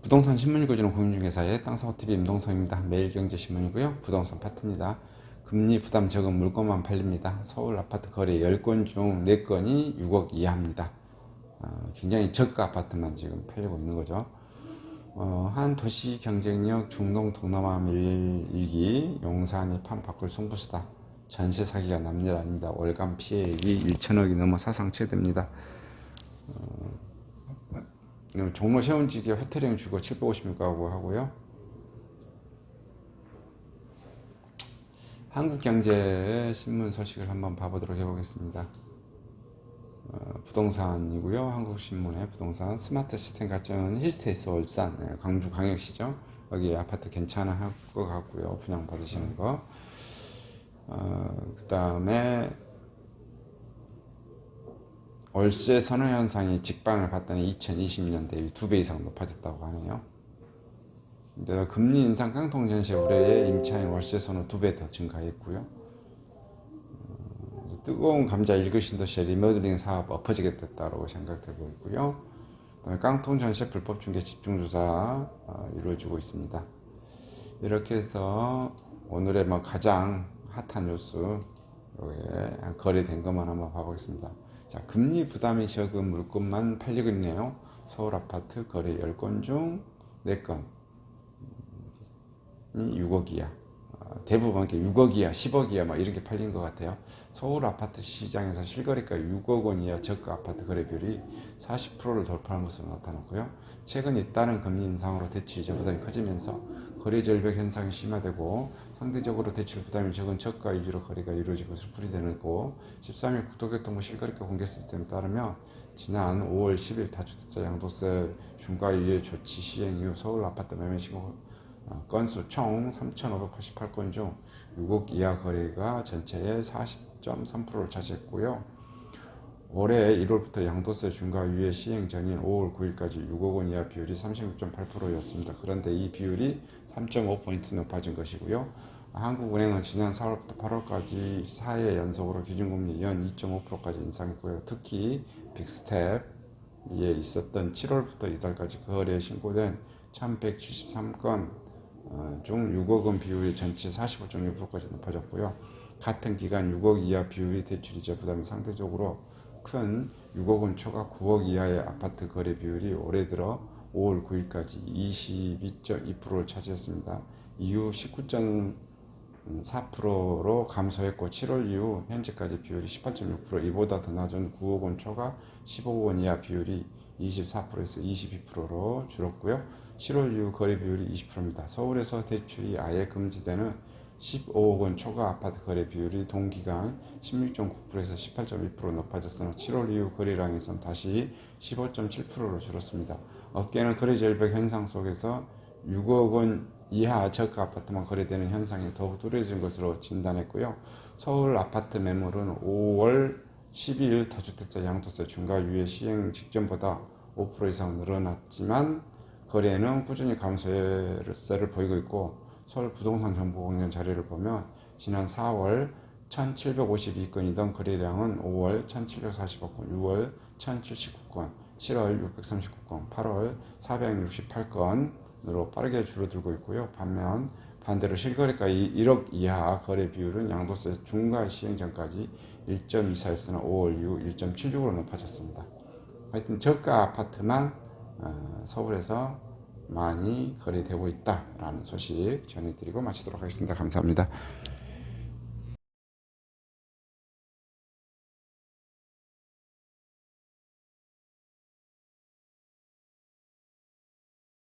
부동산 신문 읽어주는 공인중개사의 땅사고TV 임동성입니다. 매일경제신문이고요. 부동산 파트입니다. 금리 부담 적은 물건만 팔립니다. 서울 아파트 거래 10건 중 4건이 6억 이하입니다. 굉장히 저가 아파트만 지금 팔리고 있는 거죠. 한 도시 경쟁력 중동 동남아 밀리기 용산이 판 바꿀 승부수다. 전세 사기가 남일 아닙니다. 월간 피해액이 1천억이 넘어 사상 최대입니다. 종로 세운지게 호텔행 주거 750명 가구 하고요. 한국경제 신문 소식을 한번 봐보도록 해보겠습니다. 부동산이고요. 한국신문의 부동산 스마트 시스템 가전 힐스테이스 울산 광주 광역시죠. 여기 아파트 괜찮아 할 것 같고요. 분양 받으시는 거. 그 다음에 월세 선호 현상이 직방을 봤더니 2020년 대비 2배 이상 높아졌다고 하네요. 근데 금리 인상 깡통 전세 우려에 임차인 월세 선호 2배 더 증가했고요. 뜨거운 감자 읽으신 도시의 리모델링 사업 엎어지겠다고 생각되고 있고요. 그다음에 깡통 전세 불법 중개 집중 조사 이루어지고 있습니다. 이렇게 해서 오늘의 가장 핫한 뉴스 거래된 것만 한번 봐보겠습니다. 자, 금리 부담이 적은 물건만 팔리고 있네요. 서울 아파트 거래 10건 중 4건이 6억 이하. 대부분 이렇게 6억 이하, 10억 이하 이런 게 팔린 것 같아요. 서울 아파트 시장에서 실거래가 6억 원 이하 저가 아파트 거래 비율이 40%를 돌파한 것으로 나타났고요. 최근 잇따른 금리 인상으로 대출 이자 부담이 커지면서 거래 절벽 현상이 심화되고 상대적으로 대출 부담이 적은 저가 위주로 거래가 이루어지고 것으로 풀이되고 13일 국토교통부 실거래가 공개 시스템에 따르면 지난 5월 10일 다주택자 양도세 중과 유예 조치 시행 이후 서울 아파트 매매 신고 건수 총 3,588건 중 6억 이하 거래가 전체의 40.3%를 차지했고요. 올해 1월부터 양도세 중과 유예 시행 전인 5월 9일까지 6억 원 이하 비율이 36.8%였습니다. 그런데 이 비율이 3.5포인트 높아진 것이고요. 한국은행은 지난 4월부터 8월까지 4회 연속으로 기준금리 연 2.5%까지 인상했고요. 특히 빅스텝에 있었던 7월부터 이달까지 거래에 신고된 1173건 중 6억 원 비율이 전체 45.6%까지 높아졌고요. 같은 기간 6억 이하 비율이 대출이자 부담이 상대적으로 큰 6억 원 초과 9억 이하의 아파트 거래 비율이 올해 들어 5월 9일까지 22.2%를 차지했습니다. 이후 19.4%로 감소했고 7월 이후 현재까지 비율이 18.6%, 이보다 더 낮은 9억 원 초과 15억 원 이하 비율이 24%에서 22%로 줄었고요. 7월 이후 거래 비율이 20%입니다. 서울에서 대출이 아예 금지되는 15억 원 초과 아파트 거래 비율이 동기간 16.9%에서 18.2% 높아졌으나 7월 이후 거래량에선 다시 15.7%로 줄었습니다. 업계는 거래 절벽 현상 속에서 6억 원 이하 저가 아파트만 거래되는 현상이 더욱 뚜렷해진 것으로 진단했고요. 서울 아파트 매물은 5월 12일 다주택자 양도세 중과 유예 시행 직전보다 5% 이상 늘어났지만 거래는 꾸준히 감소세를 보이고 있고, 서울 부동산 정보 공연 자료를 보면 지난 4월 1752건이던 거래량은 5월 1745건, 6월 1079건, 7월 639건, 8월 468건으로 빠르게 줄어들고 있고요. 반대로 실거래가 1억 이하 거래 비율은 양도세 중과 시행 전까지 1.24였으나 5월 이후 1.76으로 높아졌습니다. 하여튼 저가 아파트만 서울에서 많이 거래되고 있다라는 소식 전해드리고 마치도록 하겠습니다. 감사합니다.